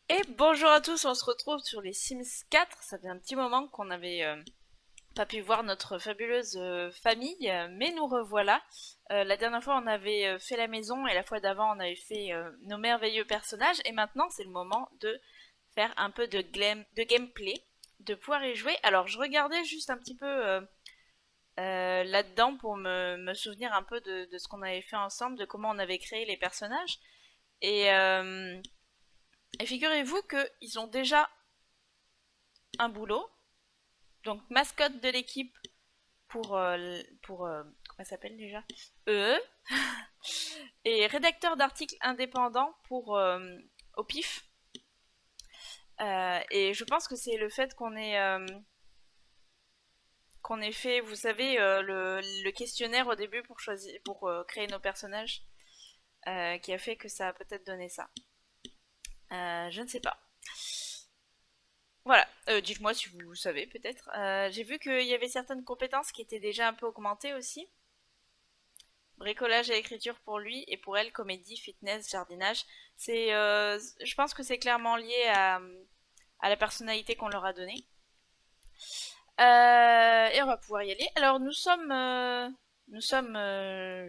Et bonjour à tous, on se retrouve sur les Sims 4. Ça fait un petit moment qu'on n'avait pas pu voir notre fabuleuse famille, mais nous revoilà. La dernière fois, on avait fait la maison et la fois d'avant, on avait fait nos merveilleux personnages. Et maintenant, c'est le moment de faire un peu de gameplay, de pouvoir y jouer. Alors, je regardais juste un petit peu là-dedans pour me souvenir un peu de ce qu'on avait fait ensemble, de comment on avait créé les personnages. Et, euh, et figurez-vous qu'ils ont déjà un boulot. Donc mascotte de l'équipe pour comment ça s'appelle déjà E et rédacteur d'articles indépendants pour au pif. Et je pense que c'est le fait qu'on ait fait, vous savez, le questionnaire au début pour choisir pour créer nos personnages, qui a fait que ça a peut-être donné ça. Je ne sais pas. Voilà, dites-moi si vous savez peut-être. J'ai vu qu'il y avait certaines compétences qui étaient déjà un peu augmentées aussi. Bricolage et écriture pour lui et pour elle comédie, fitness, jardinage. Je pense que c'est clairement lié à la personnalité qu'on leur a donnée. Et on va pouvoir y aller. Alors nous sommes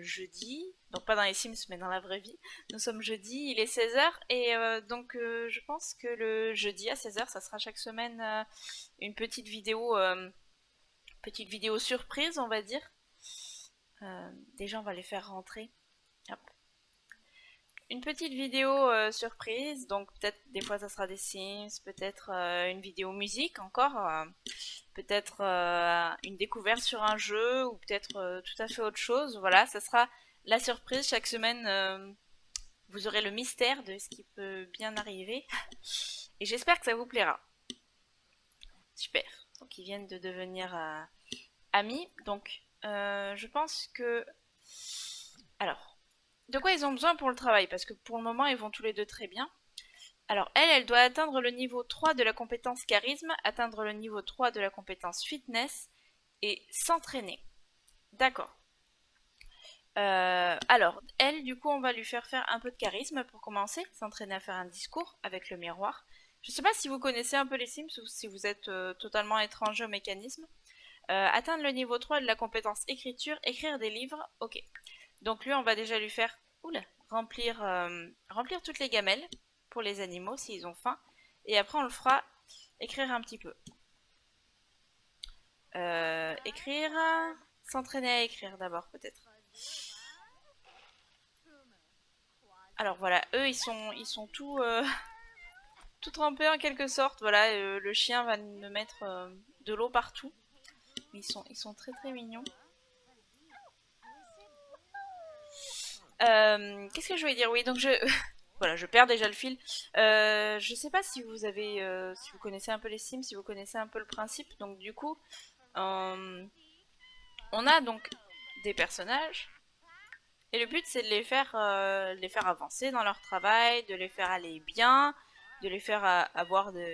jeudi, donc pas dans les Sims mais dans la vraie vie. Nous sommes jeudi, il est 16h et donc je pense que le jeudi à 16h ça sera chaque semaine une petite vidéo surprise on va dire. Déjà on va les faire rentrer. Hop. Une petite vidéo surprise, donc peut-être des fois ça sera des Sims, peut-être une vidéo musique encore, peut-être une découverte sur un jeu ou peut-être tout à fait autre chose. Voilà, ça sera la surprise. Chaque semaine, vous aurez le mystère de ce qui peut bien arriver. Et j'espère que ça vous plaira. Super. Donc ils viennent de devenir amis. Donc je pense que... Alors, de quoi ils ont besoin pour le travail? Parce que pour le moment, ils vont tous les deux très bien. Alors, elle doit atteindre le niveau 3 de la compétence charisme, atteindre le niveau 3 de la compétence fitness et s'entraîner. D'accord. Alors, elle, du coup, on va lui faire un peu de charisme pour commencer, s'entraîner à faire un discours avec le miroir. Je ne sais pas si vous connaissez un peu les Sims ou si vous êtes totalement étranger au mécanisme. Atteindre le niveau 3 de la compétence écriture, écrire des livres, ok. Donc lui, on va déjà lui faire oula, remplir toutes les gamelles pour les animaux s'ils ont faim. Et après, on le fera écrire un petit peu. Écrire, s'entraîner à écrire d'abord peut-être. Alors voilà, eux, ils sont tout trempés en quelque sorte. Voilà, le chien va me mettre de l'eau partout. Ils sont très très mignons. Qu'est-ce que je voulais dire? Oui, donc voilà, je perds déjà le fil. Je sais pas si vous connaissez un peu les Sims, si vous connaissez un peu le principe. Donc du coup, euh, on a donc des personnages et le but c'est de les faire avancer dans leur travail, de les faire aller bien, de les faire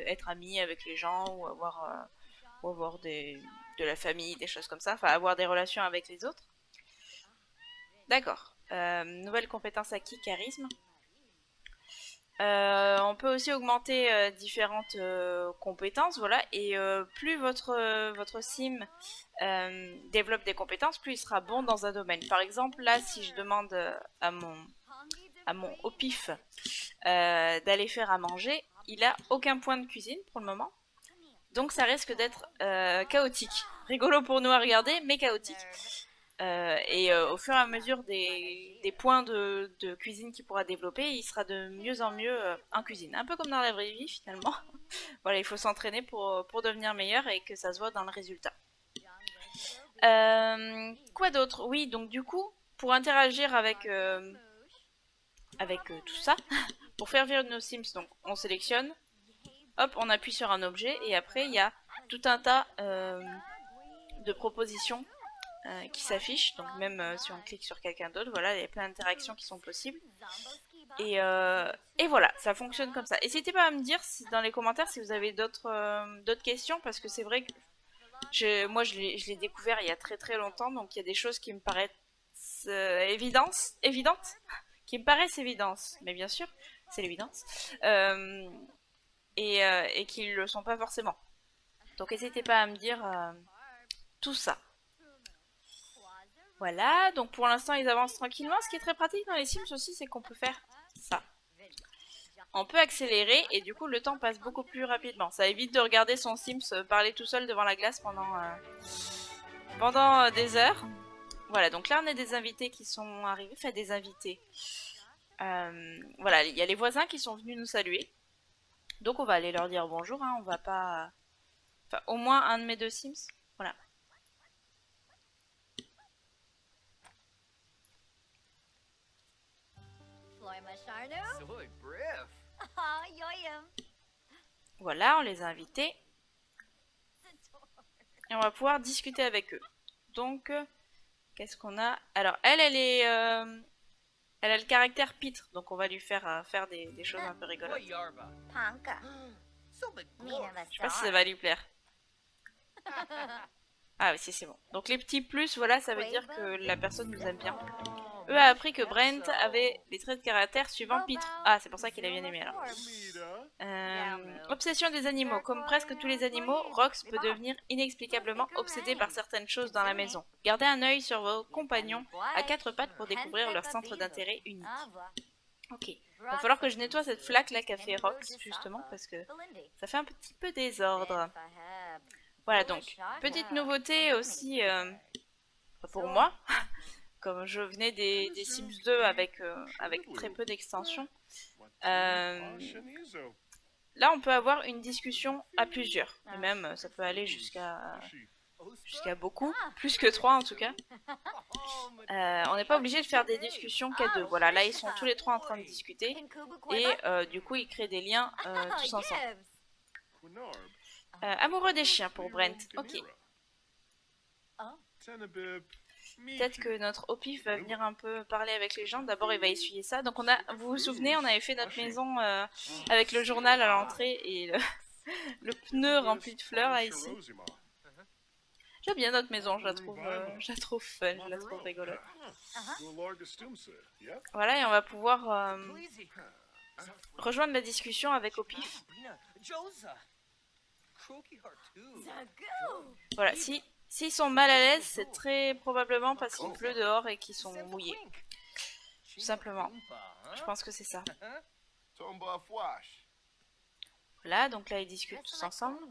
être amis avec les gens ou avoir de la famille, des choses comme ça, enfin avoir des relations avec les autres. D'accord. Nouvelle compétence acquis, charisme. On peut aussi augmenter différentes compétences, voilà, et plus votre sim développe des compétences, plus il sera bon dans un domaine. Par exemple, là, si je demande à mon au pif d'aller faire à manger, il a aucun point de cuisine pour le moment, donc ça risque d'être chaotique. Rigolo pour nous à regarder, mais chaotique. Et au fur et à mesure des points de cuisine qu'il pourra développer, il sera de mieux en mieux en cuisine. Un peu comme dans la vraie vie finalement. Voilà, il faut s'entraîner pour devenir meilleur et que ça se voit dans le résultat. Quoi d'autre? Oui, donc du coup, pour interagir avec tout ça, pour faire vivre nos Sims, donc on sélectionne, hop, on appuie sur un objet et après il y a tout un tas de propositions qui s'affichent. Donc même si on clique sur quelqu'un d'autre, voilà, il y a plein d'interactions qui sont possibles. Et voilà, ça fonctionne comme ça. N'hésitez pas à me dire dans les commentaires si vous avez d'autres questions, parce que c'est vrai que moi je l'ai découvert il y a très très longtemps, donc il y a des choses qui me paraissent évidentes, qui me paraissent évidentes, mais bien sûr, c'est l'évidence. et qui ne le sont pas forcément. Donc n'hésitez pas à me dire tout ça. Voilà, donc pour l'instant ils avancent tranquillement. Ce qui est très pratique dans les Sims aussi, c'est qu'on peut faire ça. On peut accélérer et du coup le temps passe beaucoup plus rapidement. Ça évite de regarder son Sims parler tout seul devant la glace pendant des heures. Voilà, donc là on a des invités qui sont arrivés, enfin des invités. Voilà, il y a les voisins qui sont venus nous saluer. Donc on va aller leur dire bonjour, hein, on va pas... Enfin, au moins un de mes deux Sims. Voilà. Voilà, on les a invités. Et on va pouvoir discuter avec eux. Donc, qu'est-ce qu'on a? Alors, elle a le caractère pitre, donc on va lui faire faire des choses un peu rigolotes. Je sais pas si ça va lui plaire. Ah oui, si, c'est bon. Donc les petits plus, voilà, ça veut dire que la personne nous aime bien. Eux a appris que Brent avait les traits de caractère suivant pitre. Ah, c'est pour ça qu'il a bien aimé alors. Obsession des animaux. Comme presque tous les animaux, Rox peut devenir inexplicablement obsédé par certaines choses dans la maison. Gardez un œil sur vos compagnons à quatre pattes pour découvrir leur centre d'intérêt unique. Ok. Il va falloir que je nettoie cette flaque là qu'a fait Rox, justement, parce que ça fait un petit peu désordre. Voilà, donc, petite nouveauté aussi pour moi. Comme je venais des Sims 2 avec très peu d'extensions. Là, on peut avoir une discussion à plusieurs. Et même, ça peut aller jusqu'à beaucoup. Plus que 3 en tout cas. On n'est pas obligé de faire des discussions qu'à deux. Voilà, là, ils sont tous les trois en train de discuter. Et du coup, ils créent des liens tous ensemble. Amoureux des chiens pour Brent. Ok. Peut-être que notre Opif va venir un peu parler avec les gens. D'abord, il va essuyer ça. Donc, vous vous souvenez, on avait fait notre maison avec le journal à l'entrée et le pneu rempli de fleurs là ici. J'aime bien notre maison, je la trouve fun, je la trouve rigolote. Voilà, et on va pouvoir rejoindre la discussion avec Opif. Voilà, s'ils sont mal à l'aise, c'est très probablement parce qu'il pleut dehors et qu'ils sont mouillés. Tout simplement. Je pense que c'est ça. Voilà, donc là ils discutent tous ensemble.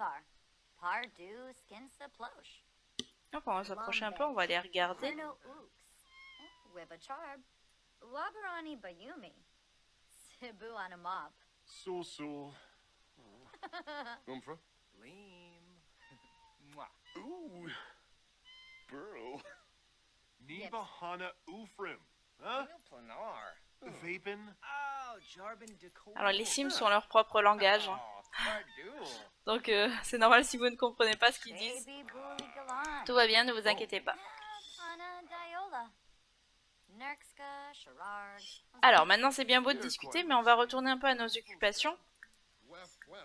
Hop, on va s'approcher un peu, on va les regarder. Ooh, Burl. Nibahana Ufrim. Huh? Vapin. Alors les Sims ont leur propre langage. Donc c'est normal si vous ne comprenez pas ce qu'ils disent. Tout va bien, ne vous inquiétez pas. Alors maintenant c'est bien beau de discuter, mais on va retourner un peu à nos occupations.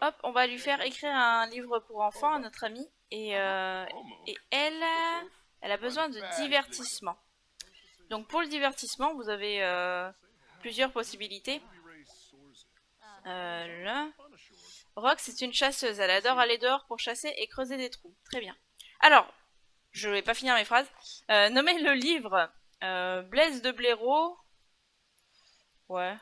Hop, on va lui faire écrire un livre pour enfants à notre amie. Et elle a besoin de divertissement. Donc pour le divertissement, vous avez plusieurs possibilités. Là. Rox est une chasseuse. Elle adore aller dehors pour chasser et creuser des trous. Très bien. Alors, je vais pas finir mes phrases. Nommez le livre Blaise de Blaireau. Ouais.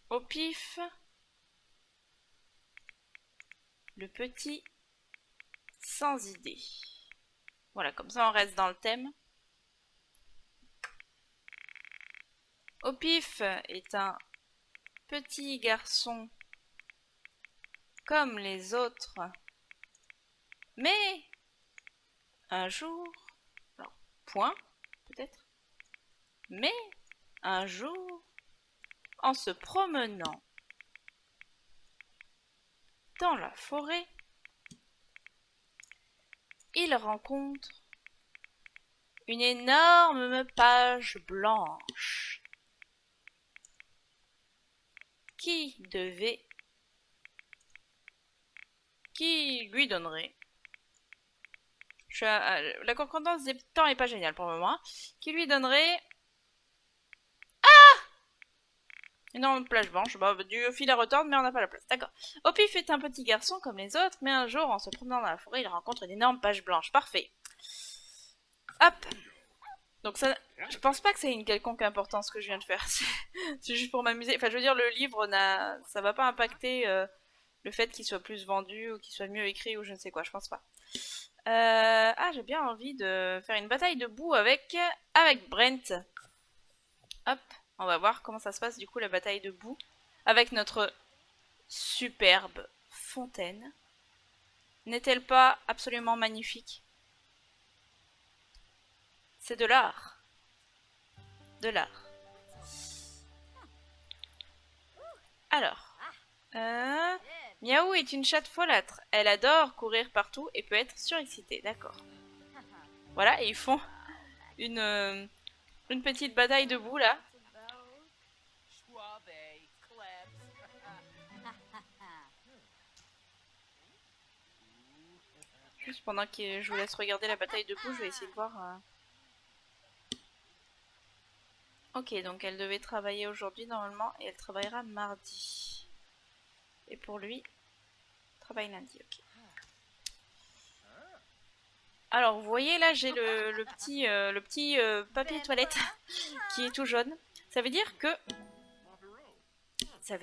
Au pif. Le petit sans idée. Voilà, comme ça on reste dans le thème. Opif est un petit garçon comme les autres, mais un jour, alors, point peut-être, mais un jour, en se promenant dans la forêt, il rencontre une énorme page blanche qui lui donnerait, la concordance des temps est pas géniale pour le moment, qui lui donnerait Énorme plage blanche, bah, du fil à retordre, mais on n'a pas la place. D'accord. Opif est un petit garçon comme les autres, mais un jour, en se promenant dans la forêt, il rencontre une énorme page blanche. Parfait. Hop. Donc ça, je pense pas que c'est une quelconque importance que je viens de faire. C'est juste pour m'amuser. Enfin, je veux dire, le livre ça va pas impacter le fait qu'il soit plus vendu ou qu'il soit mieux écrit ou je ne sais quoi. Je pense pas. Ah, j'ai bien envie de faire une bataille de boue avec Brent. Hop, on va voir comment ça se passe du coup la bataille de boue avec notre superbe fontaine. N'est-elle pas absolument magnifique? C'est de l'art. De l'art. Alors, Miaou est une chatte folâtre. Elle adore courir partout et peut être surexcitée. D'accord. Voilà, et ils font une petite bataille de boue là. Juste pendant que je vous laisse regarder la bataille de boue, je vais essayer de voir. Ok, donc elle devait travailler aujourd'hui normalement et elle travaillera mardi. Et pour lui, travail lundi, ok. Alors vous voyez là j'ai le petit papier toilette qui est tout jaune. Ça veut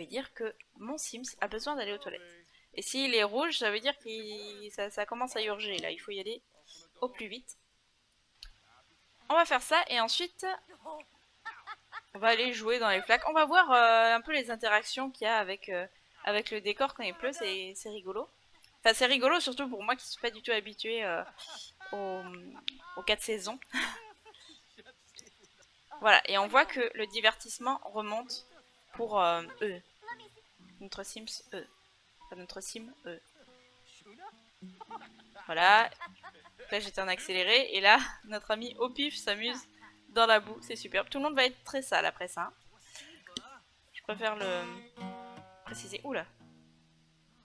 dire que mon Sims a besoin d'aller aux toilettes. Et s'il est rouge, ça veut dire que ça commence à urger là. Il faut y aller au plus vite. On va faire ça et ensuite on va aller jouer dans les flaques. On va voir un peu les interactions qu'il y a avec le décor quand il pleut. C'est rigolo. Enfin c'est rigolo surtout pour moi qui suis pas du tout habituée aux 4 saisons. Voilà, et on voit que le divertissement remonte pour eux. Notre Sims eux. Enfin, notre Sim eux. Voilà. Là j'étais en accéléré et là notre ami Opif s'amuse dans la boue, c'est superbe. Tout le monde va être très sale après ça. Je préfère le préciser. Oula.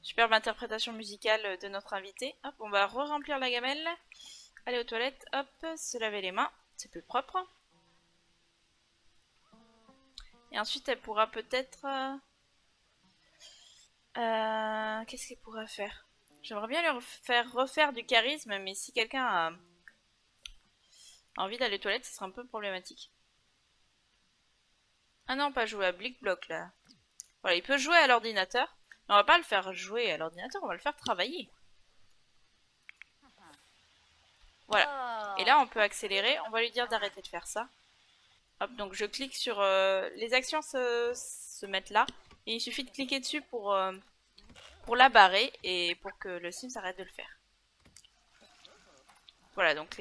Superbe interprétation musicale de notre invité. Hop, on va re-remplir la gamelle. Aller aux toilettes, hop, se laver les mains, c'est plus propre. Et ensuite elle pourra peut-être... qu'est-ce qu'elle pourra faire? J'aimerais bien lui faire refaire du charisme, mais si quelqu'un a envie d'aller aux toilettes, ce sera un peu problématique. Ah non, pas jouer à Blick Block là. Voilà, il peut jouer à l'ordinateur, mais on va pas le faire jouer à l'ordinateur, on va le faire travailler. Voilà. Et là, on peut accélérer, on va lui dire d'arrêter de faire ça. Hop, donc je clique sur... les actions se mettent là, et il suffit de cliquer dessus pour la barrer et pour que le Sims arrête de le faire. Voilà, donc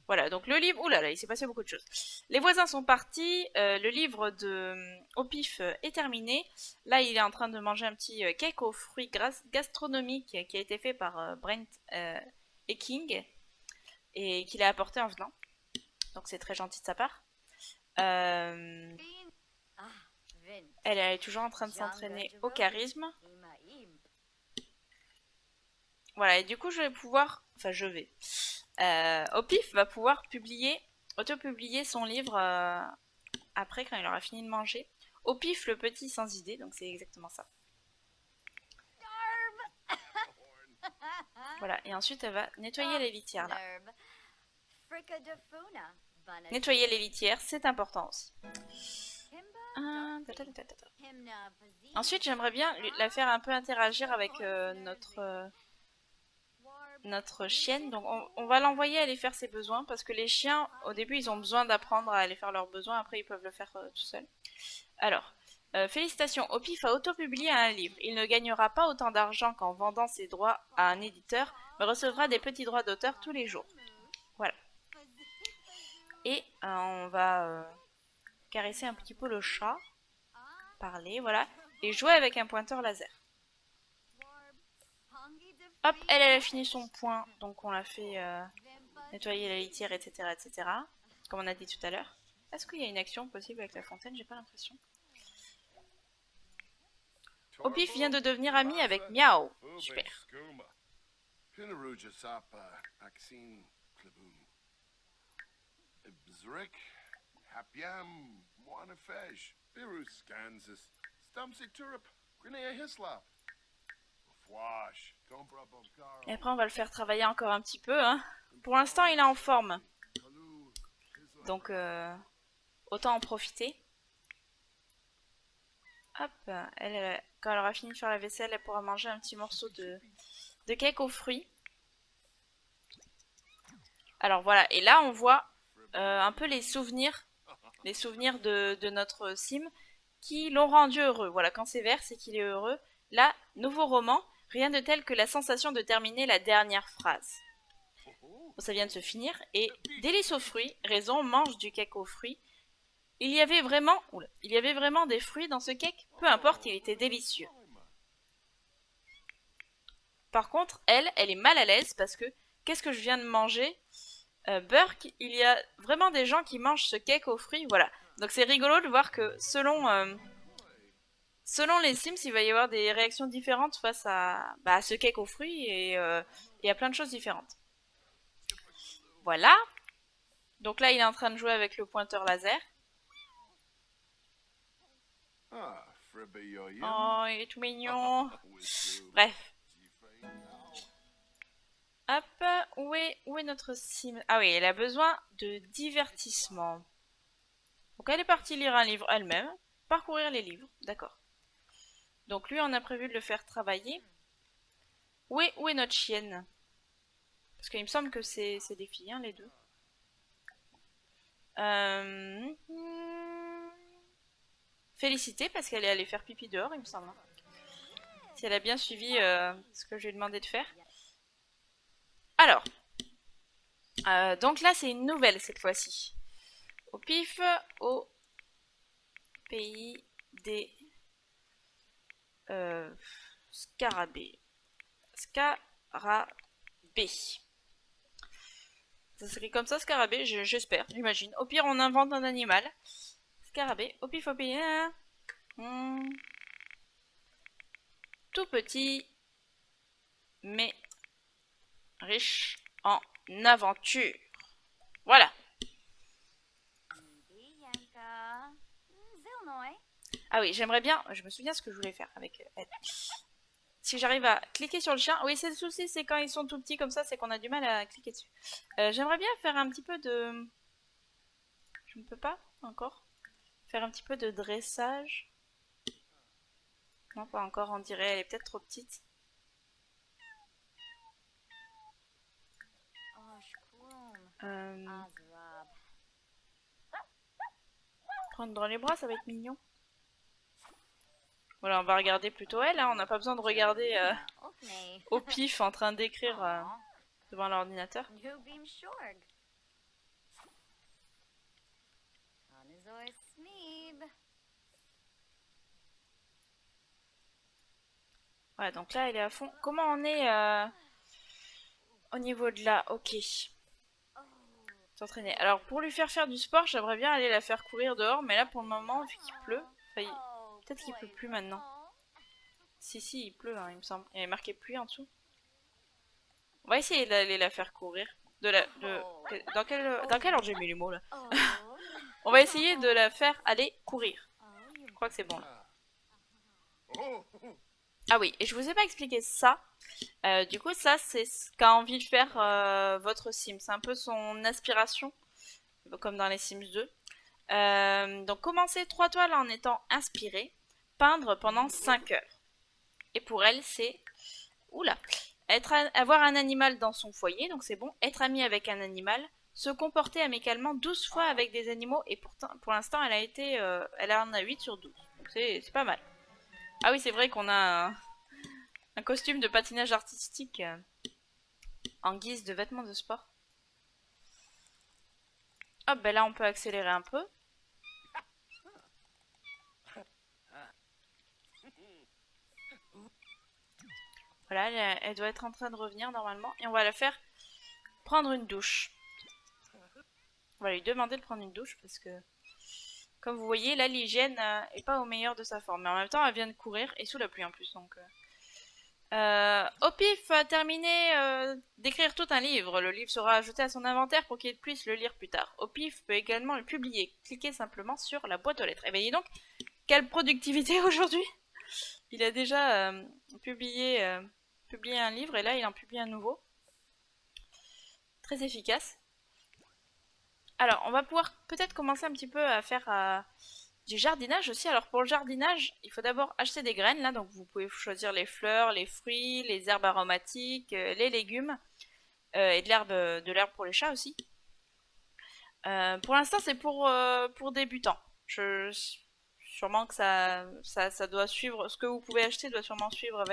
voilà, donc le livre... Ouh là là, il s'est passé beaucoup de choses. Les voisins sont partis, le livre de Opif est terminé. Là, il est en train de manger un petit cake aux fruits gastronomiques qui a été fait par Brent King et qu'il a apporté en venant. Donc c'est très gentil de sa part. Elle est toujours en train de s'entraîner au charisme. Voilà, et du coup je vais pouvoir... Enfin je vais... Opif va pouvoir auto-publier son livre après quand il aura fini de manger. Opif le petit sans idée, donc c'est exactement ça. Voilà, et ensuite elle va nettoyer les litières là. Nettoyer les litières, c'est important aussi. Ensuite, j'aimerais bien la faire un peu interagir avec notre chienne. Donc, on va l'envoyer aller faire ses besoins parce que les chiens, au début, ils ont besoin d'apprendre à aller faire leurs besoins. Après, ils peuvent le faire tout seuls. Alors, félicitations, Opif a auto-publié un livre. Il ne gagnera pas autant d'argent qu'en vendant ses droits à un éditeur, mais recevra des petits droits d'auteur tous les jours. Voilà. Et on va caresser un petit peu le chat, parler, voilà, et jouer avec un pointeur laser. Hop, elle a fini son point, donc on l'a fait nettoyer la litière, etc., etc., comme on a dit tout à l'heure. Est-ce qu'il y a une action possible avec la fontaine? J'ai pas l'impression. Opif vient de devenir ami avec Miao. Super. Hapiam, Moanafej, Birus, Kansas, Stumsy Turup, Grenea Hislop, Fwash, Et après, on va le faire travailler encore un petit peu. Hein. Pour l'instant, il est en forme. Donc, autant en profiter. Hop, quand elle aura fini de faire la vaisselle, elle pourra manger un petit morceau de cake aux fruits. Alors voilà, et là on voit un peu les souvenirs de notre sim qui l'ont rendu heureux. Voilà, quand c'est vert, c'est qu'il est heureux. Là, nouveau roman, rien de tel que la sensation de terminer la dernière phrase. Bon, ça vient de se finir, et délice aux fruits, raison, mange du cake aux fruits. Il y avait vraiment des fruits dans ce cake, peu importe, il était délicieux. Par contre, elle est mal à l'aise parce que, qu'est-ce que je viens de manger? Burke, il y a vraiment des gens qui mangent ce cake aux fruits, voilà. Donc c'est rigolo de voir que selon les Sims, il va y avoir des réactions différentes face à ce cake aux fruits et à plein de choses différentes. Voilà. Donc là, il est en train de jouer avec le pointeur laser. Oh, il est tout mignon. Bref. Hop, où est notre sim? Ah oui, elle a besoin de divertissement. Donc elle est partie lire un livre elle-même, parcourir les livres, d'accord. Donc lui, on a prévu de le faire travailler. Où est notre chienne? Parce qu'il me semble que c'est des filles, hein, les deux. Félicité, parce qu'elle est allée faire pipi dehors, il me semble. Si elle a bien suivi ce que je lui ai demandé de faire. Alors, donc là c'est une nouvelle cette fois-ci. Au pif, au pays des scarabées. Scarabée. Ça s'écrit comme ça, scarabée, j'espère, j'imagine. Au pire, on invente un animal. Scarabée, au pif, au pays. Tout petit, mais riche en aventure. Voilà. Ah oui, j'aimerais bien, je me souviens ce que je voulais faire avec elle. Si j'arrive à cliquer sur le chien, oui, c'est le souci, c'est quand ils sont tout petits comme ça, c'est qu'on a du mal à cliquer dessus. J'aimerais bien faire un petit peu de... Je ne peux pas encore faire un petit peu de dressage. Non, pas encore, on dirait, elle est peut-être trop petite. Prendre dans les bras, ça va être mignon. Voilà, on va regarder plutôt elle, hein. On n'a pas besoin de regarder au pif en train d'écrire devant l'ordinateur. Ouais, donc là elle est à fond. Comment on est au niveau de là? Ok. S'entraîner. Alors pour lui faire du sport, j'aimerais bien aller la faire courir dehors, mais là pour le moment, vu qu'il pleut, peut-être qu'il pleut plus maintenant. Si, il pleut, hein, il me semble. Il y avait marqué pluie en dessous. On va essayer d'aller la faire courir. Dans quel ordre j'ai mis les mots là? On va essayer de la faire aller courir. Je crois que c'est bon là. Ah oui, et je vous ai pas expliqué ça. Du coup, ça, c'est ce qu'a envie de faire votre sim. C'est un peu son aspiration, comme dans les Sims 2. Donc, commencer 3 toiles en étant inspiré. Peindre pendant 5 heures. Et pour elle, c'est... Oula, avoir un animal dans son foyer, donc c'est bon. Être ami avec un animal. Se comporter amicalement 12 fois avec des animaux. Et pourtant, pour l'instant, elle en a 8 sur 12. Donc c'est pas mal. Ah oui, c'est vrai qu'on a un costume de patinage artistique en guise de vêtements de sport. Hop, ben là, on peut accélérer un peu. Voilà, elle doit être en train de revenir normalement. Et on va la faire prendre une douche. On va lui demander de prendre une douche parce que, comme vous voyez, là, l'hygiène est pas au meilleur de sa forme. Mais en même temps, elle vient de courir et sous la pluie en plus. Donc, Opif a terminé d'écrire tout un livre. Le livre sera ajouté à son inventaire pour qu'il puisse le lire plus tard. Opif peut également le publier. Cliquez simplement sur la boîte aux lettres. Et bien dis donc, quelle productivité aujourd'hui! Il a déjà publié un livre et là il en publie un nouveau. Très efficace. Alors, on va pouvoir peut-être commencer un petit peu à faire du jardinage aussi. Alors pour le jardinage, il faut d'abord acheter des graines là, donc vous pouvez choisir les fleurs, les fruits, les herbes aromatiques, les légumes et de l'herbe pour les chats aussi. Pour l'instant, c'est pour débutants. Sûrement que ça doit suivre, ce que vous pouvez acheter doit sûrement suivre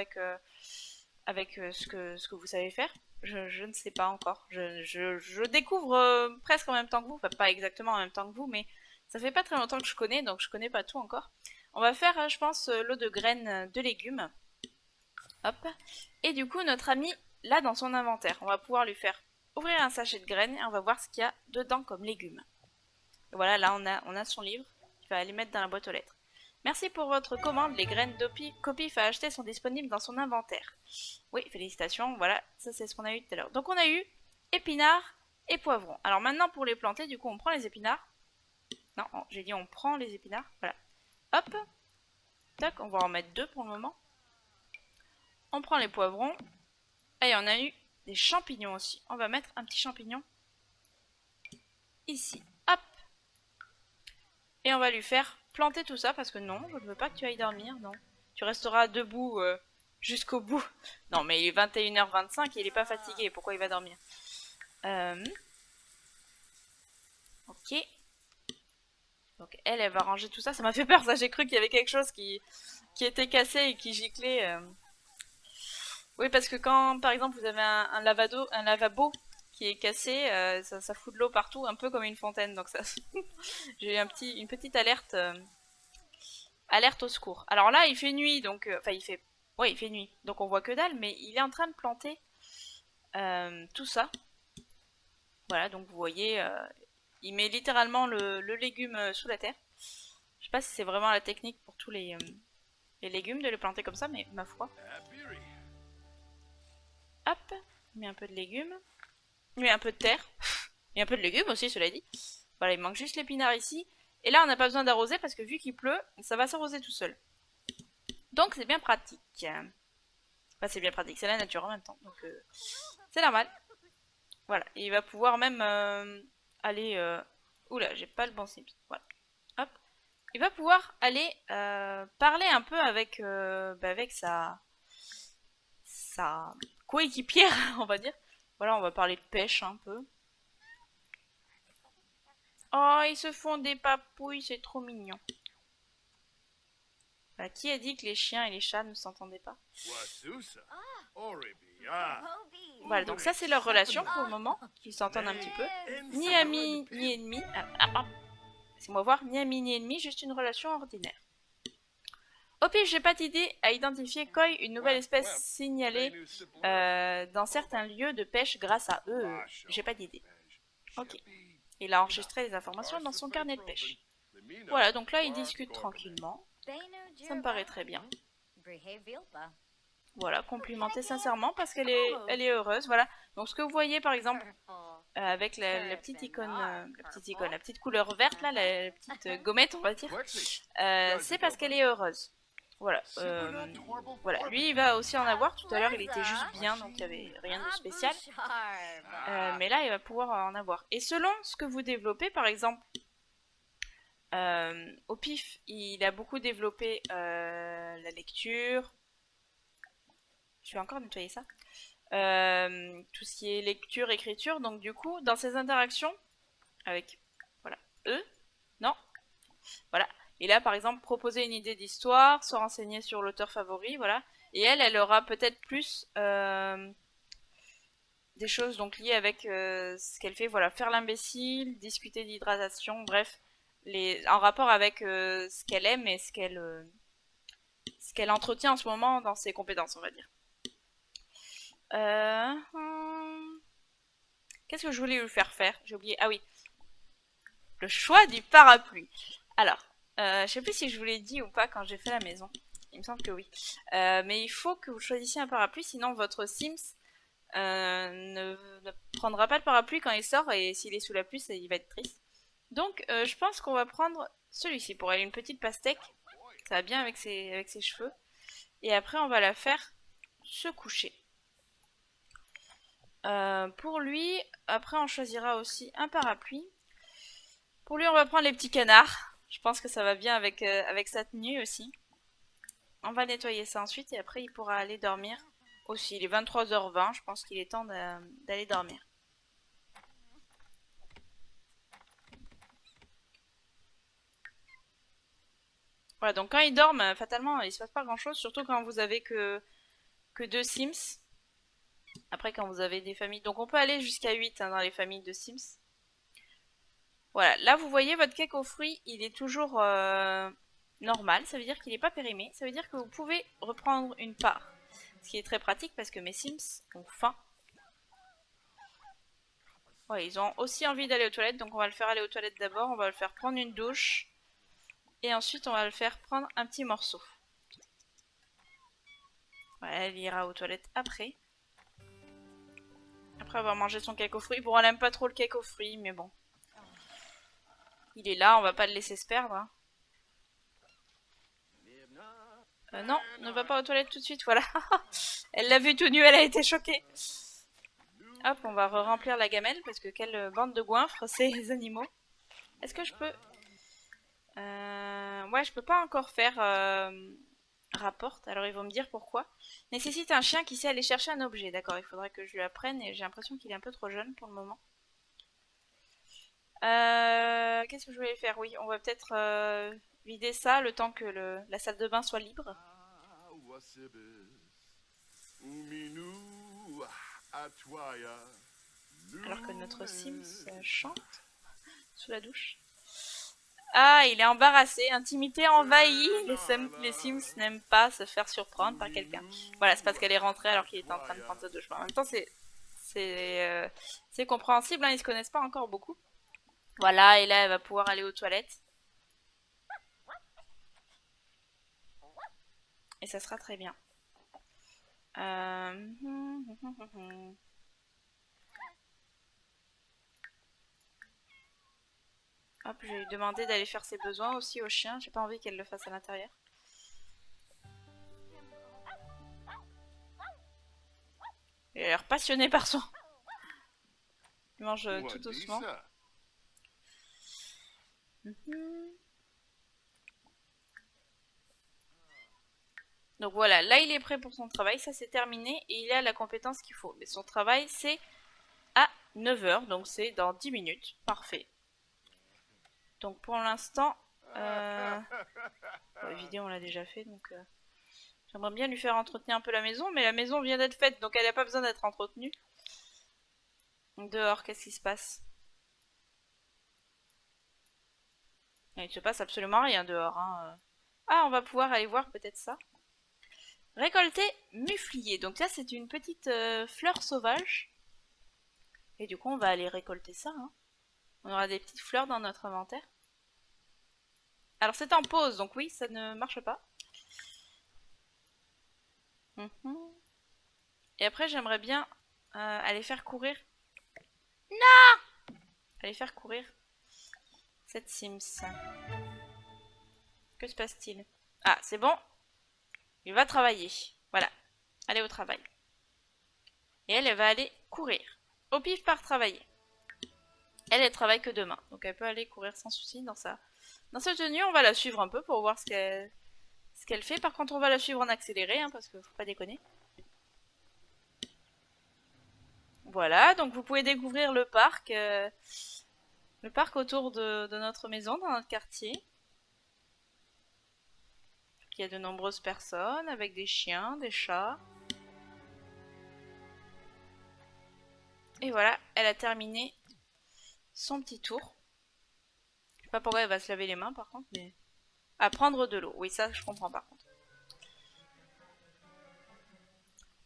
avec ce que vous savez faire. Je ne sais pas encore. Je découvre presque en même temps que vous, enfin pas exactement en même temps que vous, mais ça fait pas très longtemps que je connais, donc je connais pas tout encore. On va faire, je pense, l'eau de graines de légumes. Hop. Et du coup, notre ami, là, dans son inventaire, on va pouvoir lui faire ouvrir un sachet de graines et on va voir ce qu'il y a dedans comme légumes. Et voilà, là, on a son livre. Il va les mettre dans la boîte aux lettres. Merci pour votre commande. Les graines qu'Opif a achetées sont disponibles dans son inventaire. Oui, félicitations. Voilà, ça c'est ce qu'on a eu tout à l'heure. Donc on a eu épinards et poivrons. Alors maintenant pour les planter, du coup on prend les épinards. Non, j'ai dit on prend les épinards. Voilà. Hop. Tac, on va en mettre 2 pour le moment. On prend les poivrons. Et on a eu des champignons aussi. On va mettre un petit champignon ici. Hop. Et on va lui faire planter tout ça parce que non, je ne veux pas que tu ailles dormir, non. Tu resteras debout jusqu'au bout. Non, mais il est 21h25 et il est pas fatigué. Pourquoi il va dormir? Ok. Donc elle va ranger tout ça. Ça m'a fait peur, ça. J'ai cru qu'il y avait quelque chose qui était cassé et qui giclait. Oui, parce que quand, par exemple, vous avez un lavabo qui est cassé, ça fout de l'eau partout, un peu comme une fontaine. Donc ça, j'ai eu une petite alerte. Alerte au secours. Alors là, il fait nuit, donc... Enfin, il fait nuit. Donc on voit que dalle, mais il est en train de planter tout ça. Voilà, donc vous voyez, il met littéralement le légume sous la terre. Je sais pas si c'est vraiment la technique pour tous les légumes de les planter comme ça, mais ma foi. Hop, il met un peu de légumes. Il met un peu de terre. Et un peu de légumes aussi, cela dit. Voilà, il manque juste l'épinard ici. Et là, on n'a pas besoin d'arroser parce que vu qu'il pleut, ça va s'arroser tout seul. Donc c'est bien pratique. Enfin, c'est bien pratique, c'est la nature en même temps. Donc c'est normal. Voilà, et il va pouvoir même aller... Oula, j'ai pas le bon Sims. Voilà. Hop. Il va pouvoir aller parler un peu avec, avec sa coéquipière, on va dire. Voilà, on va parler de pêche un peu. Oh, ils se font des papouilles, c'est trop mignon. Bah, qui a dit que les chiens et les chats ne s'entendaient pas? Voilà, donc ça c'est leur relation pour le moment. Ils s'entendent un petit peu. Ni amis, ni ennemis. Laissez-moi voir, ni amis, ni ennemis, juste une relation ordinaire. Au pif, j'ai pas d'idée à identifier Koi, une nouvelle espèce signalée dans certains lieux de pêche grâce à eux. J'ai pas d'idée. Ok. Il a enregistré les informations dans son carnet de pêche. Voilà, donc là, ils discutent tranquillement. Ça me paraît très bien. Voilà, complimenter sincèrement parce qu'elle est heureuse. Voilà. Donc ce que vous voyez par exemple avec la petite icône, la petite couleur verte là, la petite gommette on va dire, c'est parce qu'elle est heureuse. Voilà. Voilà. Lui il va aussi en avoir. Tout à l'heure il était juste bien donc il n'y avait rien de spécial. Mais là il va pouvoir en avoir. Et selon ce que vous développez, par exemple. Au pif, il a beaucoup développé la lecture. Je vais encore nettoyer ça. Tout ce qui est lecture, écriture. Donc du coup, dans ses interactions avec, voilà, eux, non, voilà. Il a par exemple proposé une idée d'histoire, se renseigner sur l'auteur favori, voilà. Et elle aura peut-être plus des choses donc liées avec ce qu'elle fait, voilà, faire l'imbécile, discuter d'hydratation, bref. En rapport avec ce qu'elle aime et ce qu'elle entretient en ce moment dans ses compétences, on va dire. Qu'est-ce que je voulais lui faire faire? J'ai oublié. Ah oui. Le choix du parapluie. Alors, je sais plus si je vous l'ai dit ou pas quand j'ai fait la maison. il me semble que oui. Mais il faut que vous choisissiez un parapluie, sinon votre Sims ne prendra pas le parapluie quand il sort, et s'il est sous la pluie, il va être triste. Donc je pense qu'on va prendre celui-ci pour elle, une petite pastèque. Ça va bien avec ses cheveux. Et après on va la faire se coucher. Pour lui, après on choisira aussi un parapluie. Pour lui on va prendre les petits canards. Je pense que ça va bien avec sa tenue aussi. On va nettoyer ça ensuite et après il pourra aller dormir aussi. Il est 23h20, je pense qu'il est temps d'aller dormir. Voilà, donc quand ils dorment, fatalement, il se passe pas grand chose, surtout quand vous avez que 2 Sims. Après, quand vous avez des familles. Donc on peut aller jusqu'à 8 hein, dans les familles de Sims. Voilà, là vous voyez votre cake aux fruits, il est toujours normal, ça veut dire qu'il n'est pas périmé. Ça veut dire que vous pouvez reprendre une part. Ce qui est très pratique parce que mes Sims ont faim. Ouais, ils ont aussi envie d'aller aux toilettes, donc on va le faire aller aux toilettes d'abord, on va le faire prendre une douche. Et ensuite on va le faire prendre un petit morceau. Ouais, elle ira aux toilettes après. Après avoir mangé son cake aux fruits. Bon, elle aime pas trop le cake aux fruits, mais bon. Il est là, on va pas le laisser se perdre. Hein. Non, ne va pas aux toilettes tout de suite, voilà. Elle l'a vu tout nu, elle a été choquée. Hop, on va remplir la gamelle, parce que quelle bande de goinfres, ces animaux. Est-ce que je peux... Ouais, je peux pas encore faire... rapporte, alors ils vont me dire pourquoi. Nécessite un chien qui sait aller chercher un objet. D'accord, il faudrait que je lui apprenne, et j'ai l'impression qu'il est un peu trop jeune pour le moment. Qu'est-ce que je voulais faire? Oui, on va peut-être vider ça le temps que la salle de bain soit libre. Alors que notre Sims chante sous la douche. Ah, il est embarrassé, intimité envahie. Les Sims n'aiment pas se faire surprendre par quelqu'un. Voilà, c'est parce qu'elle est rentrée alors qu'il était en train de prendre sa douche. En même temps, c'est compréhensible, hein, ils se connaissent pas encore beaucoup. Voilà, et là, elle va pouvoir aller aux toilettes. Et ça sera très bien. Hop, je vais lui demander d'aller faire ses besoins aussi au chien. J'ai pas envie qu'elle le fasse à l'intérieur. Il a l'air passionné par son... Il mange tout doucement. Donc voilà, là il est prêt pour son travail, ça c'est terminé et il a la compétence qu'il faut. Mais son travail c'est à 9h, donc c'est dans 10 minutes. Parfait. Donc pour l'instant, la vidéo on l'a déjà fait, donc j'aimerais bien lui faire entretenir un peu la maison, mais la maison vient d'être faite, donc elle n'a pas besoin d'être entretenue. Dehors, qu'est-ce qui se passe? Il se passe absolument rien dehors. Hein. Ah, on va pouvoir aller voir peut-être ça. Récolter muflier. Donc ça c'est une petite fleur sauvage. Et du coup on va aller récolter ça. Hein. On aura des petites fleurs dans notre inventaire. Alors c'est en pause, donc oui, ça ne marche pas. Et après j'aimerais bien aller faire courir. Non! Aller faire courir cette Sims. Que se passe-t-il? Ah, c'est bon. Il va travailler. Voilà. Aller au travail. Et elle va aller courir. Au pif part travailler. Elle travaille que demain. Donc elle peut aller courir sans souci dans sa tenue. On va la suivre un peu pour voir ce qu'elle fait. Par contre, on va la suivre en accéléré, hein, parce qu'il faut pas déconner. Voilà, donc vous pouvez découvrir le parc autour de notre maison, dans notre quartier. Il y a de nombreuses personnes avec des chiens, des chats. Et voilà, elle a terminé son petit tour. Je sais pas pourquoi elle va se laver les mains par contre, mais... À prendre de l'eau, oui ça je comprends par contre.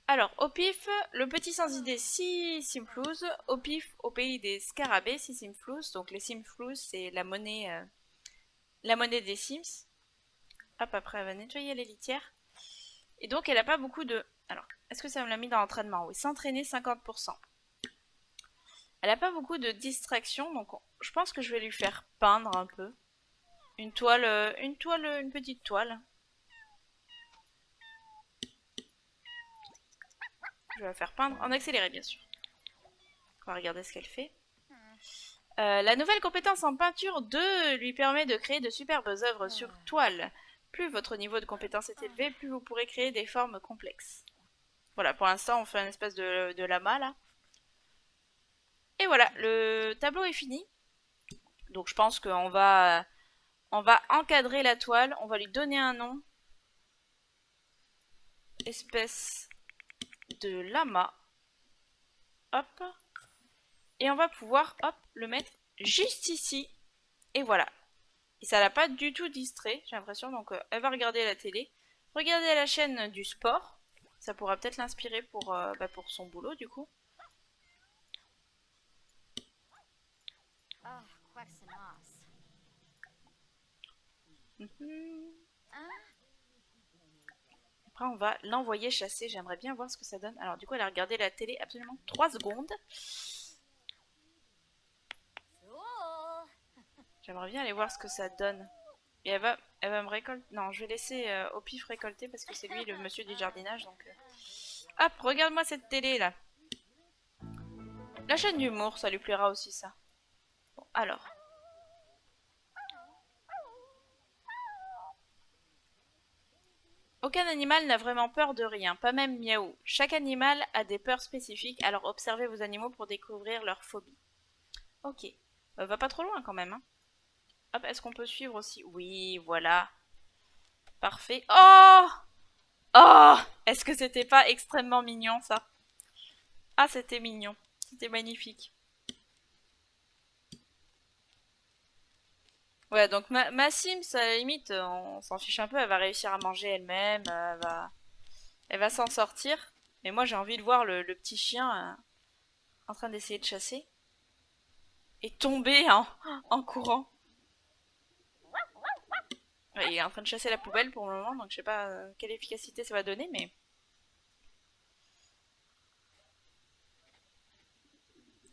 Alors, au pif, le petit sans idée 6 Simflouz. Au pif, au pays des scarabées 6 Simflouz. Donc les Simflouz, c'est la monnaie des Sims. Hop, après elle va nettoyer les litières. Et donc, elle a pas beaucoup de... Alors, est-ce que ça me l'a mis dans l'entraînement? Oui, s'entraîner 50%. Elle a pas beaucoup de distractions, donc je pense que je vais lui faire peindre un peu. Une toile, une petite toile. Je vais la faire peindre en accéléré, bien sûr. On va regarder ce qu'elle fait. La nouvelle compétence en peinture 2 lui permet de créer de superbes œuvres sur toile. Plus votre niveau de compétence est élevé, plus vous pourrez créer des formes complexes. Voilà, pour l'instant, on fait un espèce de lama, là. Et voilà, le tableau est fini. Donc je pense on va encadrer la toile, on va lui donner un nom. Espèce de lama. Hop. Et on va pouvoir, hop, le mettre juste ici. Et voilà. Et ça l'a pas du tout distrait, j'ai l'impression. Donc elle va regarder la télé. Regarder la chaîne du sport. Ça pourra peut-être l'inspirer pour son boulot, du coup. Après, on va l'envoyer chasser. J'aimerais bien voir ce que ça donne. Alors, du coup, elle a regardé la télé absolument 3 secondes. J'aimerais bien aller voir ce que ça donne. Et elle va me récolter. Non, je vais laisser au pif récolter parce que c'est lui le monsieur du jardinage. Donc, hop, regarde-moi cette télé là. La chaîne d'humour, ça lui plaira aussi ça. Bon, alors. Aucun animal n'a vraiment peur de rien, pas même Miaou. Chaque animal a des peurs spécifiques, alors observez vos animaux pour découvrir leurs phobies. Ok. Va pas trop loin quand même. Hein. Hop, est-ce qu'on peut suivre aussi? Oui, voilà. Parfait. Oh! Oh! Est-ce que c'était pas extrêmement mignon ça? Ah, c'était mignon. C'était magnifique. Ouais, donc ma Sims, à la limite, on s'en fiche un peu, elle va réussir à manger elle-même, elle va s'en sortir. Mais moi, j'ai envie de voir le petit chien en train d'essayer de chasser et tomber en courant. Ouais, il est en train de chasser la poubelle pour le moment, donc je sais pas quelle efficacité ça va donner, mais...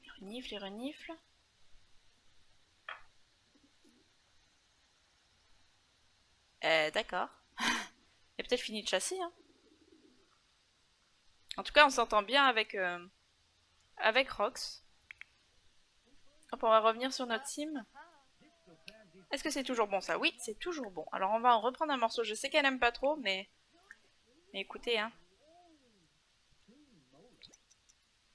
Il renifle, il renifle. D'accord. Il a peut-être fini de chasser, hein. En tout cas, on s'entend bien avec Rox. Hop, on va revenir sur notre sim. Est-ce que c'est toujours bon ça? Oui, c'est toujours bon. Alors on va en reprendre un morceau. Je sais qu'elle aime pas trop, mais écoutez, hein.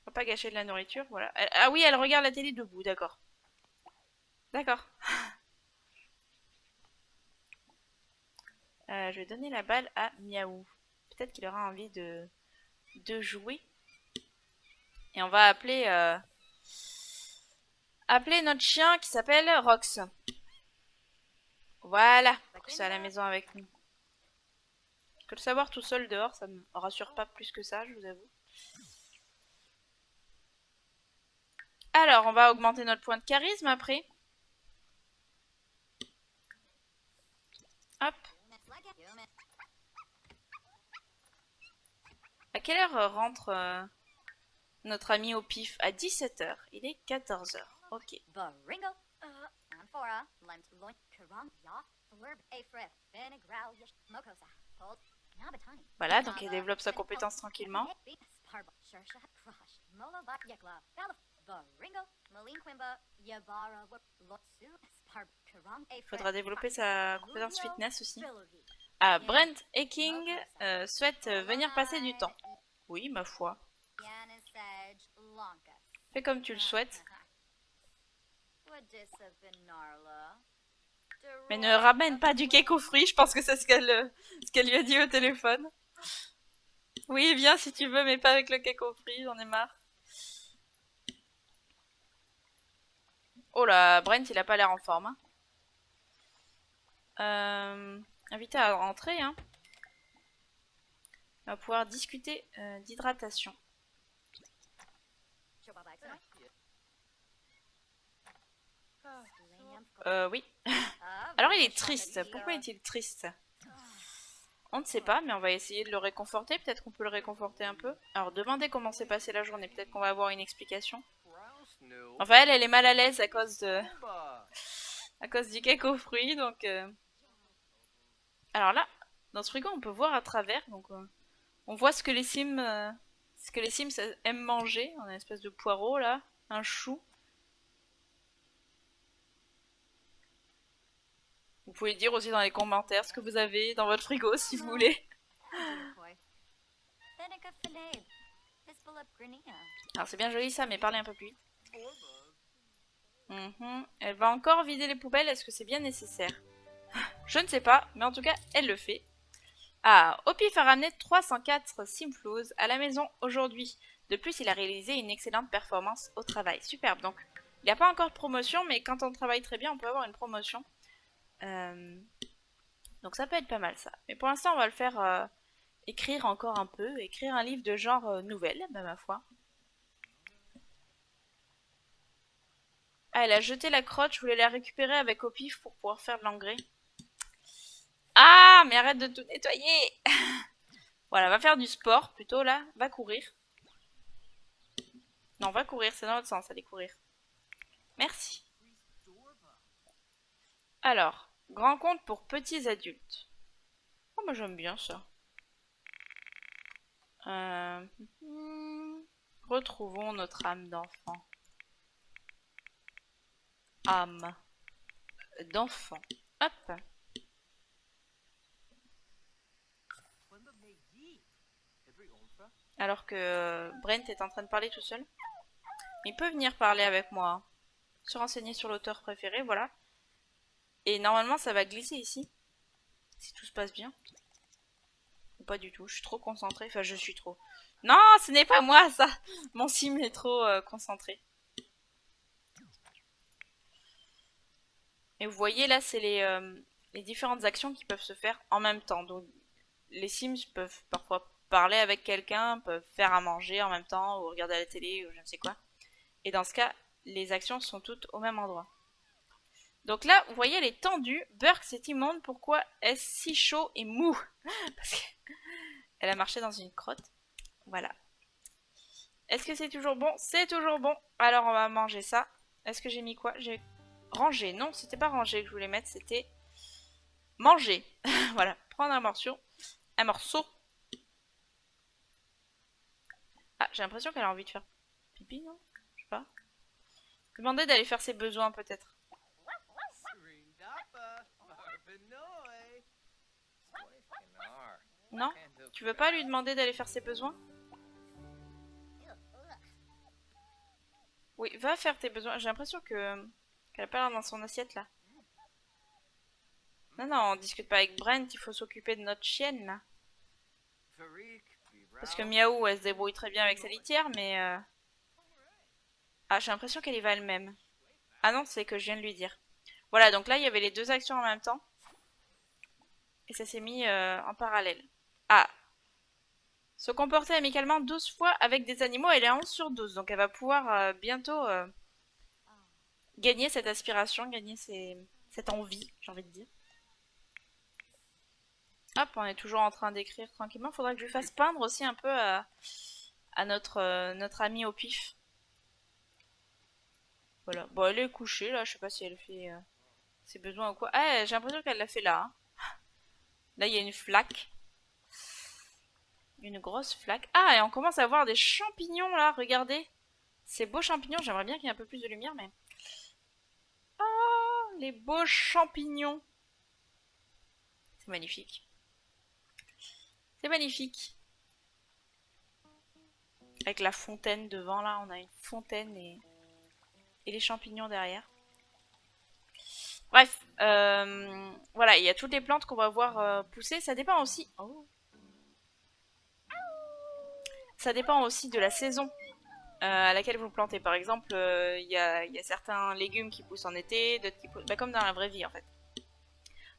Faut pas gâcher de la nourriture, voilà. Ah oui, elle regarde la télé debout, d'accord. D'accord. Je vais donner la balle à Miaou. Peut-être qu'il aura envie de jouer. Et on va appeler notre chien qui s'appelle Rox. Voilà, pour que c'est à la maison avec nous. Que le savoir tout seul dehors, ça me rassure pas plus que ça, je vous avoue. Alors, on va augmenter notre point de charisme après. Hop. À quelle heure rentre notre ami au pif? À 17h. Il est 14h. Ok. Voilà, donc elle développe sa compétence tranquillement. Il faudra développer sa compétence fitness aussi. Ah, Brent Eking souhaite venir passer du temps. Oui, ma foi. Fais comme tu le souhaites. Mais ne ramène pas du cake aux fruits, je pense que c'est ce qu'elle lui a dit au téléphone. Oui, viens si tu veux, mais pas avec le cake aux fruits, j'en ai marre. Oh là, Brent, il a pas l'air en forme. Hein. Invité à rentrer, hein. On va pouvoir discuter d'hydratation. Oui. Alors il est triste. Pourquoi est-il triste? On ne sait pas, mais on va essayer de le réconforter. Peut-être qu'on peut le réconforter un peu. Alors, demandez comment s'est passée la journée. Peut-être qu'on va avoir une explication. Enfin, elle est mal à l'aise à cause du cake aux fruits, donc... Alors là, dans ce frigo, on peut voir à travers, donc on voit ce que les Sims aiment manger. On a une espèce de poireau là, un chou. Vous pouvez dire aussi dans les commentaires ce que vous avez dans votre frigo si vous voulez. Alors c'est bien joli ça, mais parlez un peu plus vite. Elle va encore vider les poubelles, est-ce que c'est bien nécessaire? Je ne sais pas, mais en tout cas, elle le fait. Ah, Opif a ramené 304 Simflouz à la maison aujourd'hui. De plus, il a réalisé une excellente performance au travail. Superbe, donc il n'y a pas encore de promotion, mais quand on travaille très bien, on peut avoir une promotion. Donc ça peut être pas mal ça. Mais pour l'instant, on va le faire écrire encore un peu, écrire un livre de genre nouvelle, bah, ma foi. Ah, elle a jeté la crotte, je voulais la récupérer avec Opif pour pouvoir faire de l'engrais. Ah, mais arrête de tout nettoyer. Voilà, va faire du sport plutôt là, va courir. Non, va courir, c'est dans l'autre sens, allez courir. Merci. Alors, grand compte pour petits adultes. Oh, moi j'aime bien ça. Retrouvons notre âme d'enfant. Âme d'enfant. Hop. Alors que Brent est en train de parler tout seul. Il peut venir parler avec moi. Hein. Se renseigner sur l'auteur préféré, voilà. Et normalement ça va glisser ici. Si tout se passe bien. Ou pas du tout, je suis trop concentrée. Enfin je suis trop. Non, ce n'est pas moi ça. Mon sim est trop concentré. Et vous voyez là c'est les différentes actions qui peuvent se faire en même temps. Donc les Sims peuvent parfois parler avec quelqu'un, peuvent faire à manger en même temps, ou regarder la télé, ou je ne sais quoi. Et dans ce cas, les actions sont toutes au même endroit. Donc là, vous voyez, elle est tendue. Burke, c'est immonde. Pourquoi est-ce si chaud et mou? Parce qu'elle a marché dans une crotte. Voilà. Est-ce que c'est toujours bon? C'est toujours bon. Alors, on va manger ça. Est-ce que j'ai mis quoi? J'ai rangé. Non, c'était pas rangé que je voulais mettre, c'était manger. Voilà. Prendre un morceau. Un morceau. Ah, j'ai l'impression qu'elle a envie de faire pipi, non? Je sais pas. Demander d'aller faire ses besoins, peut-être. Non? Tu veux pas lui demander d'aller faire ses besoins? Oui, va faire tes besoins. J'ai l'impression qu'elle a pas l'air dans son assiette, là. Non, non, on discute pas avec Brent, il faut s'occuper de notre chienne, là. Parce que Miaou, elle se débrouille très bien avec sa litière, mais... Ah, j'ai l'impression qu'elle y va elle-même. Ah non, c'est que je viens de lui dire. Voilà, donc là, il y avait les deux actions en même temps. Et ça s'est mis en parallèle. Ah. Se comporter amicalement 12 fois avec des animaux, elle est à 11 sur 12. Donc elle va pouvoir bientôt gagner cette aspiration, gagner cette envie, j'ai envie de dire. Hop, on est toujours en train d'écrire tranquillement. Faudra que je lui fasse peindre aussi un peu à notre amie au pif. Voilà. Bon, elle est couchée là, je sais pas si elle fait ses besoins ou quoi. Ah, j'ai l'impression qu'elle l'a fait là. Hein. Là, il y a une flaque. Une grosse flaque. Ah, et on commence à voir des champignons là, regardez. Ces beaux champignons, j'aimerais bien qu'il y ait un peu plus de lumière, mais... Oh, les beaux champignons. C'est magnifique. C'est magnifique. Avec la fontaine devant là, on a une fontaine et les champignons derrière. Bref, voilà, il y a toutes les plantes qu'on va voir pousser. Ça dépend aussi... Oh. Ça dépend aussi de la saison à laquelle vous plantez. Par exemple, il y a certains légumes qui poussent en été, d'autres qui poussent... Bah, comme dans la vraie vie en fait.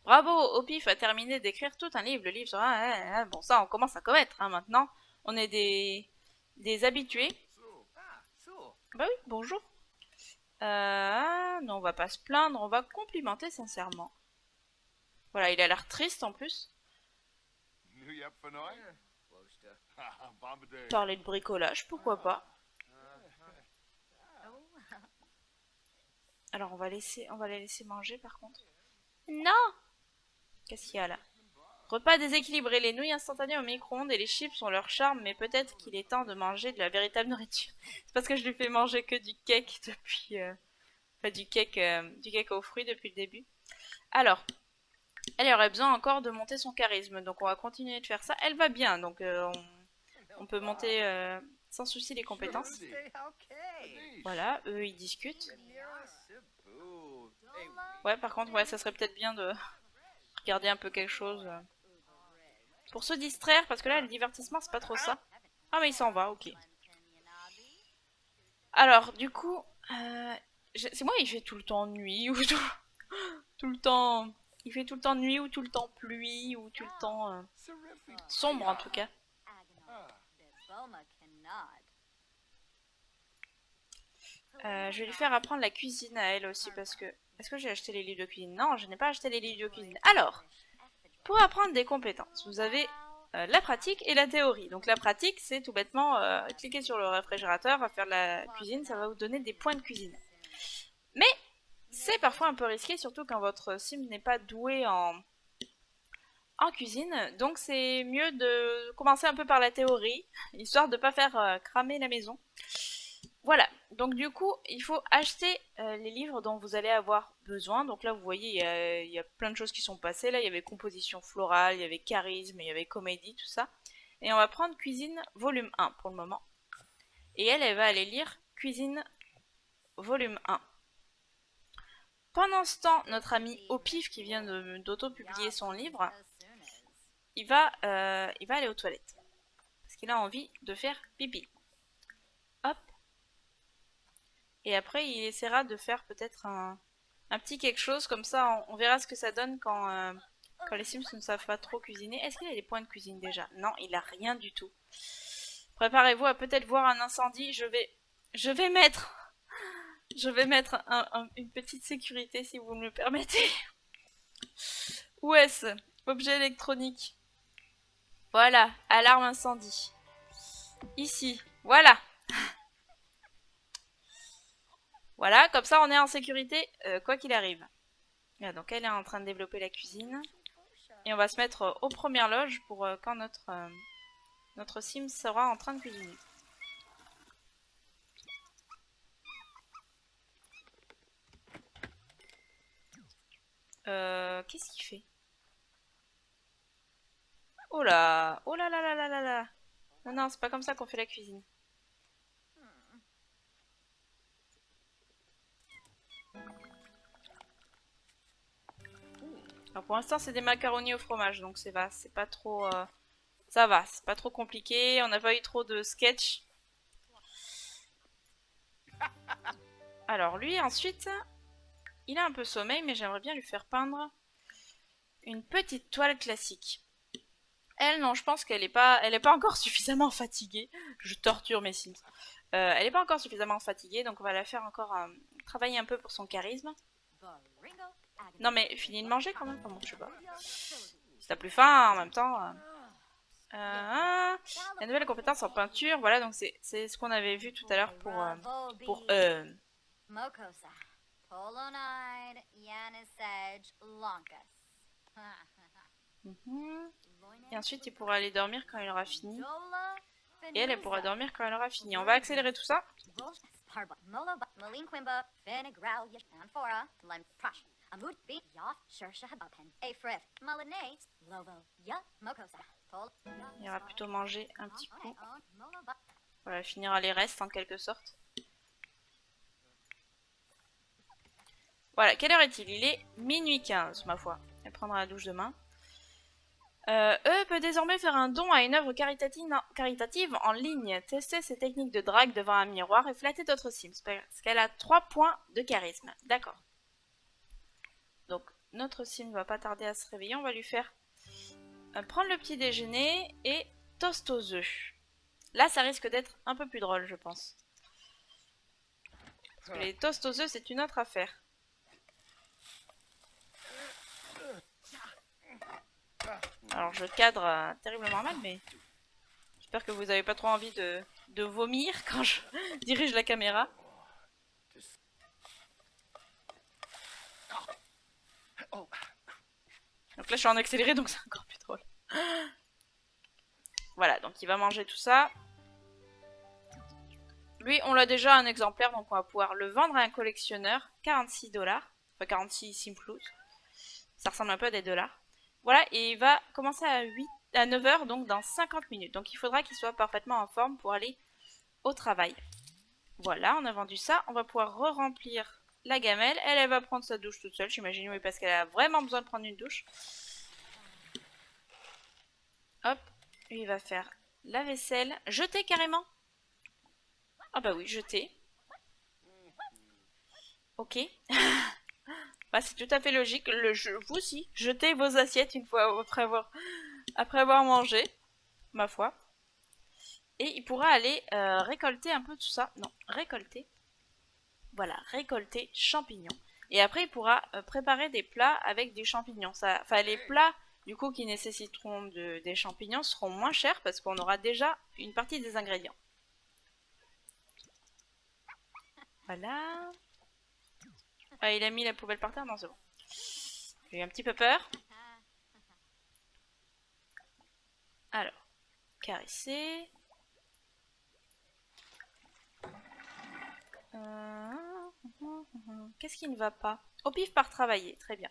Bravo, Opif a terminé d'écrire tout un livre. Le livre sera... bon, ça, on commence à connaître hein, maintenant. On est des habitués. Bah oui, bonjour. Non, on va pas se plaindre, on va complimenter sincèrement. Voilà, il a l'air triste en plus. New Yep for Noi? Bombadil. Parler de bricolage, pourquoi pas. Alors on va les laisser manger par contre. Non! Qu'est-ce qu'il y a là? Repas déséquilibré, les nouilles instantanées au micro-ondes et les chips ont leur charme, mais peut-être qu'il est temps de manger de la véritable nourriture. C'est parce que je lui fais manger que du cake depuis... Enfin, du cake aux fruits depuis le début. Alors, elle aurait besoin encore de monter son charisme, donc on va continuer de faire ça. Elle va bien, donc on peut monter sans souci les compétences. Voilà, eux ils discutent. Ouais, par contre, ouais, ça serait peut-être bien de regarder un peu quelque chose. Pour se distraire, parce que là, le divertissement, c'est pas trop ça. Ah, mais il s'en va, ok. Alors, du coup, c'est moi, il fait tout le temps nuit, ou tout le temps... Il fait tout le temps nuit, ou tout le temps pluie, ou tout le temps sombre, en tout cas. Je vais lui faire apprendre la cuisine à elle aussi, parce que... Est-ce que j'ai acheté les livres de cuisine? Non, je n'ai pas acheté les livres de cuisine. Alors, pour apprendre des compétences, vous avez la pratique et la théorie. Donc la pratique, c'est tout bêtement cliquer sur le réfrigérateur, à faire de la cuisine, ça va vous donner des points de cuisine. Mais c'est parfois un peu risqué, surtout quand votre sim n'est pas doué en cuisine. Donc c'est mieux de commencer un peu par la théorie, histoire de ne pas faire cramer la maison. Voilà, donc du coup, il faut acheter les livres dont vous allez avoir besoin. Donc là, vous voyez, il y a plein de choses qui sont passées. Là, il y avait composition florale, il y avait charisme, il y avait comédie, tout ça. Et on va prendre cuisine volume 1 pour le moment. Et elle va aller lire cuisine volume 1. Pendant ce temps, notre ami Opif, qui vient d'auto-publier son livre, il va aller aux toilettes. Parce qu'il a envie de faire pipi. Hop. Et après, il essaiera de faire peut-être un petit quelque chose. Comme ça, on verra ce que ça donne quand les Sims ne savent pas trop cuisiner. Est-ce qu'il a des points de cuisine déjà? Non, il a rien du tout. Préparez-vous à peut-être voir un incendie. Je vais mettre une petite sécurité si vous me le permettez. Où est-ce? Objet électronique. Voilà, alarme incendie. Ici, voilà. Voilà, comme ça on est en sécurité quoi qu'il arrive. Là, donc elle est en train de développer la cuisine. Et on va se mettre aux premières loges pour quand notre sim sera en train de cuisiner. Qu'est-ce qu'il fait? Oh là! Oh là là là là là là! Non, non, c'est pas comme ça qu'on fait la cuisine. Alors pour l'instant c'est des macaronis au fromage, donc c'est pas trop... ça va, c'est pas trop compliqué, on n'a pas eu trop de sketch. Alors lui ensuite, il a un peu sommeil, mais j'aimerais bien lui faire peindre une petite toile classique. Elle, non, je pense qu'elle est pas encore suffisamment fatiguée. Je torture mes Sims. Elle est pas encore suffisamment fatiguée, donc on va la faire encore travailler un peu pour son charisme. Non mais finis de manger quand même, comment je sais pas. Si t'as plus faim en même temps. La nouvelle compétence en peinture, voilà, donc c'est ce qu'on avait vu tout à l'heure pour Mokosa. Polonide, Yanisage, Lonkus. Et ensuite il pourra aller dormir quand il aura fini. Et elle pourra dormir quand elle aura fini. On va accélérer tout ça. Il ira plutôt manger un petit coup. Voilà, finira les restes en quelque sorte. Voilà, quelle heure est-il? Il est minuit 15, ma foi. Elle prendra la douche demain. Peut désormais faire un don à une œuvre caritative en ligne. Tester ses techniques de drague devant un miroir et flatter d'autres Sims. Parce qu'elle a 3 points de charisme. D'accord. Donc, notre Sim ne va pas tarder à se réveiller. On va lui faire prendre le petit déjeuner et toast aux œufs. Là, ça risque d'être un peu plus drôle, je pense. Parce que les toasts aux œufs, c'est une autre affaire. Alors je cadre terriblement mal, mais j'espère que vous n'avez pas trop envie de vomir quand je dirige la caméra. Donc là je suis en accéléré, donc c'est encore plus drôle. Voilà, donc il va manger tout ça. Lui, on l'a déjà un exemplaire, donc on va pouvoir le vendre à un collectionneur. 46 $. Enfin 46 simplous. Ça ressemble un peu à des dollars. Voilà, et il va commencer à 9 h, donc dans 50 minutes. Donc il faudra qu'il soit parfaitement en forme pour aller au travail. Voilà, on a vendu ça. On va pouvoir re-remplir la gamelle. Elle va prendre sa douche toute seule, j'imagine, oui, parce qu'elle a vraiment besoin de prendre une douche. Hop, lui, il va faire la vaisselle. Jeter carrément. Ah bah oui, jeter. Ok. Bah, c'est tout à fait logique. Vous aussi, jetez vos assiettes une fois après avoir mangé, ma foi. Et il pourra aller récolter un peu tout ça. Non, récolter. Voilà, récolter champignons. Et après, il pourra préparer des plats avec des champignons. Enfin, les plats, du coup, qui nécessiteront des champignons seront moins chers parce qu'on aura déjà une partie des ingrédients. Voilà. Ah, il a mis la poubelle par terre? Non, c'est bon. J'ai eu un petit peu peur. Alors, caresser. Qu'est-ce qui ne va pas? Au pif par travailler, très bien.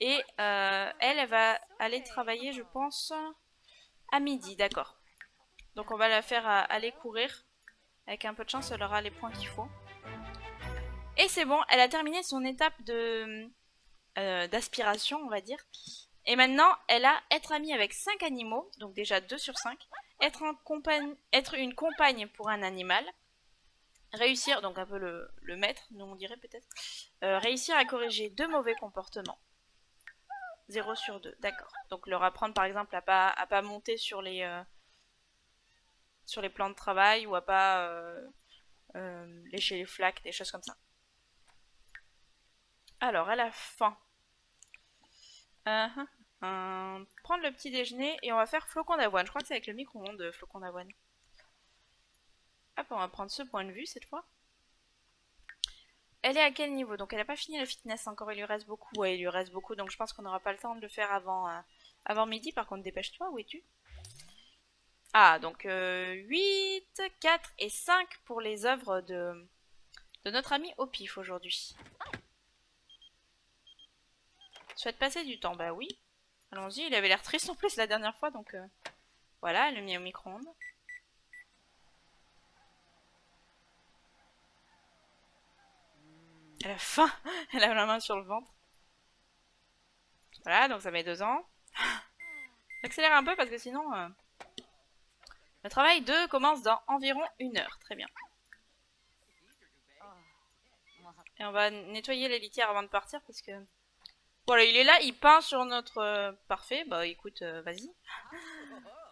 Et elle va aller travailler, je pense, à midi, d'accord. Donc on va la faire aller courir. Avec un peu de chance, elle aura les points qu'il faut. Et c'est bon, elle a terminé son étape d'aspiration, on va dire. Et maintenant, elle a être amie avec 5 animaux, donc déjà 2 sur 5. Être une compagne pour un animal. Réussir, donc un peu le maître, nous on dirait peut-être. Réussir à corriger 2 mauvais comportements. 0 sur 2, d'accord. Donc leur apprendre par exemple à pas monter sur les plans de travail ou à pas lécher les flaques, des choses comme ça. Alors, elle a faim. Prendre le petit déjeuner et on va faire flocon d'avoine. Je crois que c'est avec le micro-ondes, flocon d'avoine. Hop, on va prendre ce point de vue cette fois. Elle est à quel niveau? Donc elle n'a pas fini le fitness encore, il lui reste beaucoup. Ouais, il lui reste beaucoup, donc je pense qu'on n'aura pas le temps de le faire avant midi. Par contre, dépêche-toi, où es-tu? Ah, donc 8, 4 et 5 pour les œuvres de notre ami au pif aujourd'hui. Souhaite passer du temps? Bah oui. Allons-y, il avait l'air triste en plus la dernière fois, donc voilà, elle l'a mis au micro-ondes. Elle a faim. Elle a la main sur le ventre. Voilà, donc ça met 2 ans. J'accélère un peu parce que sinon... Le travail 2 commence dans environ 1 heure. Très bien. Et on va nettoyer les litières avant de partir parce que... Voilà, il est là, il peint sur notre... Parfait, bah écoute, vas-y.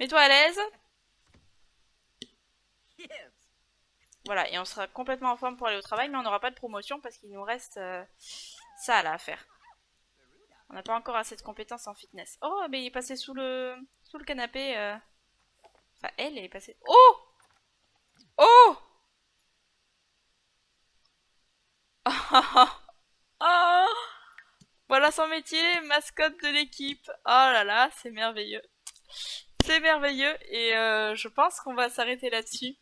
Mets-toi à l'aise. Voilà, et on sera complètement en forme pour aller au travail, mais on n'aura pas de promotion parce qu'il nous reste ça là à faire. On n'a pas encore assez de compétences en fitness. Oh, mais il est passé sous le canapé. Enfin, elle est passée... Oh! Oh! Oh! Voilà son métier, mascotte de l'équipe. Oh là là, c'est merveilleux. C'est merveilleux et je pense qu'on va s'arrêter là-dessus.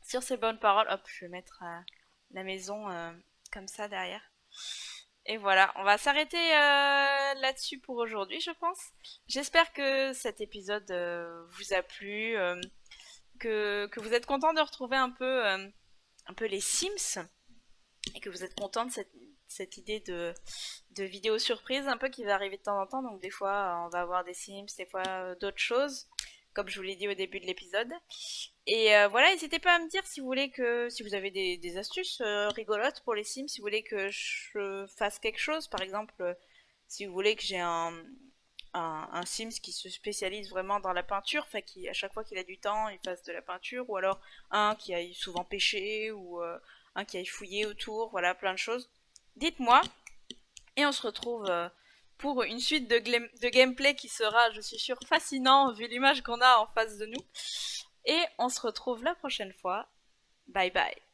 Sur ces bonnes paroles, hop, je vais mettre la maison comme ça derrière. Et voilà, on va s'arrêter là-dessus pour aujourd'hui, je pense. J'espère que cet épisode vous a plu, que vous êtes content de retrouver un peu les Sims et que vous êtes content de cette idée de vidéo surprise un peu qui va arriver de temps en temps. Donc des fois, on va avoir des Sims, des fois d'autres choses, comme je vous l'ai dit au début de l'épisode. Et voilà, n'hésitez pas à me dire si vous voulez si vous avez des astuces rigolotes pour les Sims, si vous voulez que je fasse quelque chose, par exemple, si vous voulez que j'ai un Sims qui se spécialise vraiment dans la peinture, enfin qui à chaque fois qu'il a du temps, il fasse de la peinture, ou alors un qui aille souvent pêcher, ou un qui aille fouiller autour, voilà, plein de choses. Dites-moi, et on se retrouve pour une suite de gameplay qui sera, je suis sûre, fascinant vu l'image qu'on a en face de nous. Et on se retrouve la prochaine fois. Bye bye.